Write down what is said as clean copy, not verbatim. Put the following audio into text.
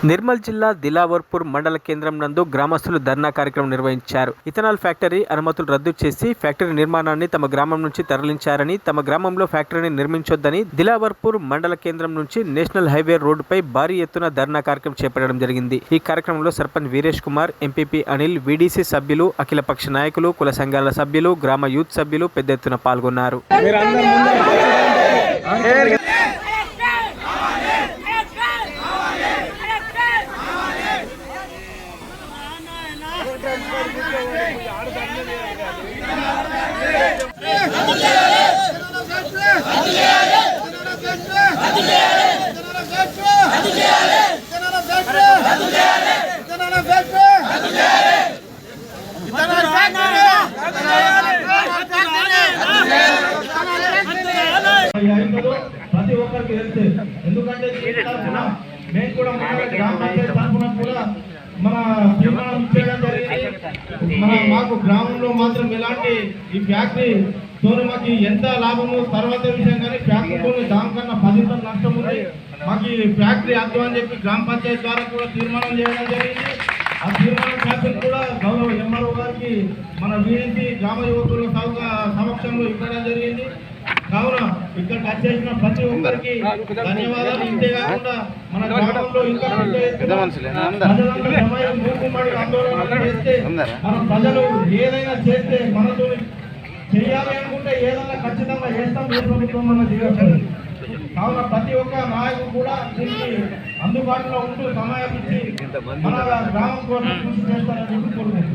నిర్మల్ జిల్లా దిలావర్పూర్ మండల కేంద్రం నందు గ్రామస్తులు ధర్నా కార్యక్రమం నిర్వహించారు. ఇథనాల్ ఫ్యాక్టరీ అనుమతులు రద్దు చేసి ఫ్యాక్టరీ నిర్మాణాన్ని తమ గ్రామం నుంచి తరలించారని, తమ గ్రామంలో ఫ్యాక్టరీని నిర్మించొద్దని దిలావర్పూర్ మండల కేంద్రం నుంచి నేషనల్ హైవే రోడ్డుపై భారీ ఎత్తున ధర్నా కార్యక్రమం చేపట్టడం జరిగింది. ఈ కార్యక్రమంలో సర్పంచ్ వీరేష్ కుమార్, ఎంపీపీ అనిల్, వీడీసీ సభ్యులు, అఖిలపక్ష నాయకులు, కుల సంఘాల సభ్యులు, గ్రామ యూత్ సభ్యులు పెద్ద ఎత్తున పాల్గొన్నారు. ప్రతి ఒక్కరికి తెలుసు. ఎందుకంటే మేము కూడా గ్రామ పంచాయతీ తరఫున కూడా మన తీర్మానం చేయడం జరిగింది. మాకు గ్రామంలో మాత్రం ఎలాంటి ఈ ఫ్యాక్టరీ తోని మాకు ఎంత లాభము తర్వాత విషయం, కానీ ఫ్యాక్టరీలో దానికన్నా 10 నష్టం ఉంది. మాకు ఈ ఫ్యాక్టరీ అర్థం అని చెప్పి గ్రామ పంచాయతీ ద్వారా కూడా తీర్మానం చేయడం జరిగింది. ఆ తీర్మానం ఫ్యాక్టరీ కూడా గౌరవ ఎంఆర్ఓ గారికి మన వీడిసి గ్రామ యువకుల సమక్షంలో ఇవ్వడం జరిగింది. కావున ఇక్కడ వచ్చేసిన ప్రతి ఒక్కరికి ధన్యవాదాలు. ఇంతేకాకుండా మన గ్రామంలో ఇంకా ఆందోళన చేస్తే మన ప్రజలు ఏదైనా చేస్తే మనతో చేయాలి అనుకుంటే ఏదైనా ఖచ్చితంగా చేస్తాం. ఏ ప్రభుత్వం మన దిగదు. కావున ప్రతి ఒక్క నాయకుడు కూడా దీనికి అందుబాటులో ఉంటూ సమయం ఇచ్చి మన గ్రామం కోసం కృషి చేస్తారని కోరుకుంటున్నాం.